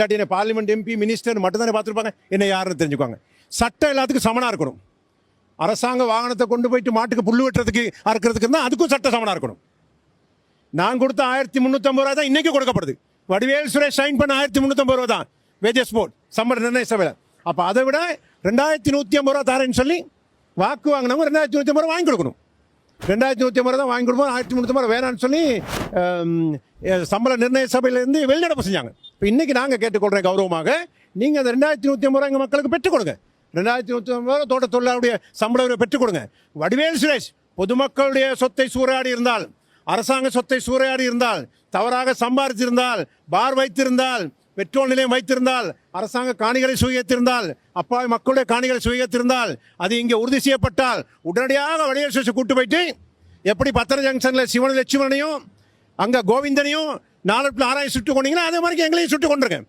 இல்லாட்டி என்ன parliament MP minister மட்டும் தானே பார்த்துருப்பாங்க, என்ன யாருன்னு தெரிஞ்சுக்குவாங்க. சட்டம் எல்லாத்துக்கும் சமனாக இருக்கணும். அரசாங்க வாகனத்தை கொண்டு போயிட்டு மாட்டுக்கு புல்லு வெட்டுறதுக்கு அறுக்கிறதுக்கு இருந்தால் அதுக்கும் சட்ட சமனாக இருக்கணும். நான் கொடுத்த 1350 ரூபா தான் இன்னைக்கு கொடுக்கப்படுது. வடிவேல் சுரேஷ் சைன் பண்ண 1350 ரூபா தான் வேஜஸ் போர்ட் சம்பள நிர்ணய சபையில். அப்போ அதை விட 2150 ரூபா தரேன்னு சொல்லி வாக்கு வாங்கினவங்க 2150 ரூபா வாங்கி கொடுக்கணும். 2150 ரூபா தான் வாங்கி கொடுப்போம், 1350 ரூபா வேணான்னு சொல்லி சம்பள நிர்ணய சபையிலேருந்து வெளிநடப்பு செஞ்சாங்க. இப்போ இன்னைக்கு நாங்கள் கேட்டுக்கொள்கிறேன் கௌரவமாக, நீங்கள் அந்த 2150 ரூபா எங்கள் மக்களுக்கு பெற்றுக் கொடுங்க. 2150 ரூபா தோட்ட தொழிலாளருடைய சம்பள பெற்றுக் கொடுங்க. வடிவேல் சுரேஷ் பொதுமக்களுடைய சொத்தை சூறையாடி இருந்தால், அரசாங்க சொத்தை சூறையாடி இருந்தால், தவறாக சம்பாதித்திருந்தால், பார் வைத்திருந்தால், பெட்ரோல் நிலையம் வைத்திருந்தால், அரசாங்க காணிகளை சுயத்திருந்தால், அப்பாவி மக்களுடைய காணிகளை சுயத்திருந்தால், அது இங்கே உறுதி செய்யப்பட்டால் உடனடியாக வடிவேல் சுரேஷ் கூட்டு போயிட்டு எப்படி பத்திர ஜங்ஷனில் சிவன் லட்சுமணனையும் அங்கே கோவிந்தனையும் 4 சுட்டு கொண்டீங்கன்னா அதே மாதிரி எங்களையும் சுட்டு கொண்டிருக்கேன்.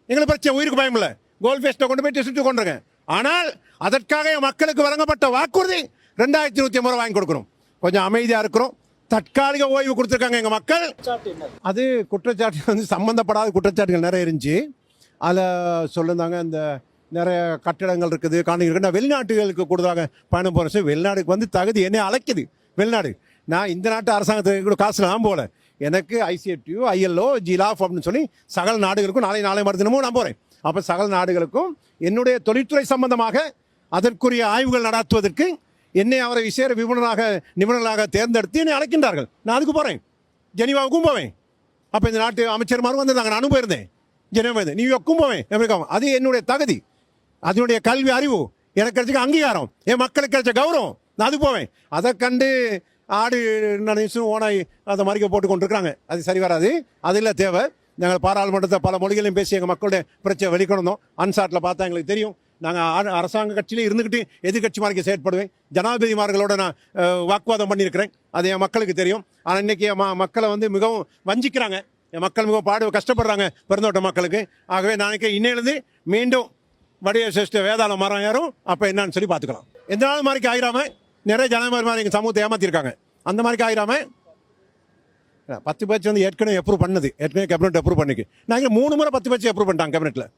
எங்களுக்கு பிரச்சனை, உயிருக்கு பயம் இல்லை. கோல்ட் ஃபேஸ்ட்டை கொண்டு போயிட்டு சுட்டு கொண்டிருக்கேன். ஆனால் அதற்காக மக்களுக்கு வழங்கப்பட்ட வாக்குறுதி 2150 ரூபா வாங்கி கொடுக்கணும். கொஞ்சம் அமைதியாக இருக்கிறோம். தற்காலிக ஓய்வு கொடுத்துருக்காங்க எங்கள் மக்கள். அது குற்றச்சாட்டு வந்து சம்மந்தப்படாத குற்றச்சாட்டுகள் நிறைய இருந்துச்சு. அதில் சொல்லியிருந்தாங்க இந்த நிறைய கட்டிடங்கள் இருக்குது, காணிகள் இருக்குது. நான் வெளிநாட்டுகளுக்கு கொடுத்தாங்க பயணம் போகிறேன். வெளிநாடுக்கு வந்து தகுதி என்னை அழைக்குது வெளிநாடு. நான் இந்த நாட்டு அரசாங்கத்துக்கு காசு நான் போகல. எனக்கு ஐசிஎஃப்டியோ ஐஎல்ஓ ஜிலாஃப் அப்படின்னு சொல்லி சகல நாடுகளுக்கும் நாளை மறுதினமும் நான் போகிறேன். அப்போ சகல நாடுகளுக்கும் என்னுடைய தொழில்துறை சம்பந்தமாக அதற்குரிய ஆய்வுகள் நடத்துவதற்கு என்னை அவரை விசேட நிபுணர்களாக தேர்ந்தெடுத்து என்னை அழைக்கின்றார்கள். நான் அதுக்கு போகிறேன். ஜெனீவாவுக்கும் போவேன். அப்போ இந்த நாட்டு அமைச்சர்மாரும் வந்திருந்தாங்க, நானும் போயிருந்தேன். ஜெனீவா நியூயார்க்கும் போவேன், அமெரிக்காவும். அது என்னுடைய தகுதி, அதனுடைய கல்வி அறிவு, எனக்கு கிடைச்ச அங்கீகாரம், என் மக்களுக்கு கிடைச்ச கௌரவம். நான் அது போவேன். அதை கண்டு ஆடு ஓனாய் அதை மறிக்க போட்டு கொண்டிருக்கிறாங்க. அது சரி வராது. அதில் தேவை. நாங்கள் பாராளுமன்றத்தை பல மொழிகளையும் பேசி எங்கள் மக்களுடைய பிரச்சனை வெளிக்கொண்டோம். அன்சாட்டில் பார்த்தா எங்களுக்கு தெரியும். நாங்கள் அரசாங்க கட்சியிலே இருந்துக்கிட்டு எதிர்கட்சி மாதிரி செயற்படுவேன். ஜனாதிபதிமார்களோட நான் வாக்குவாதம் பண்ணியிருக்கிறேன். அது என் மக்களுக்கு தெரியும். ஆனால் இன்றைக்கி மக்களை வந்து மிகவும் வஞ்சிக்கிறாங்க. என் மக்கள் மிகவும் கஷ்டப்படுறாங்க பெருந்தோட்ட மக்களுக்கு. ஆகவே நாளைக்கு இன்னையிலேருந்து மீண்டும் வடிவேல் சுரேஷ் வேதாளம் மரம் ஏறும். அப்போ என்னன்னு சொல்லி பார்த்துக்கலாம். எந்த நாள் மாதிரிக்கு ஆயிராம நிறைய ஜனநாயக மாதிரி எங்கள் சமூகத்தை ஏமாற்றிருக்காங்க. அந்த மாதிரிக்கு ஆயிராம 10 பேட்ச் வந்து ஏற்கனவே அப்ரூவ் பண்ணது. ஏற்கனவே கேபினெட் அப்ரூவ் பண்ணிக்கு. நாங்கள் 3 முறை 10 பேட்ச் அப்ரூவ் பண்ணிட்டாங்க கேபினெட்டில்.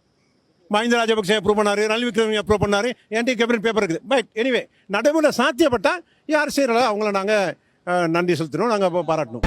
மஹிந்த ராஜபக்சே அப்ரூவ் பண்ணாரு, ரணில் விக்ரமசிங்கே அப்ரூவ் பண்ணாரு, என்டி கேபினெட் பேப்பர் இருக்குது. பட் எனிவே நடைமுறை சாத்தியப்பட்டால் யார் செய்கிறதோ அவங்கள நாங்கள் நன்றி செலுத்தணும், நாங்கள் பாராட்டணும்.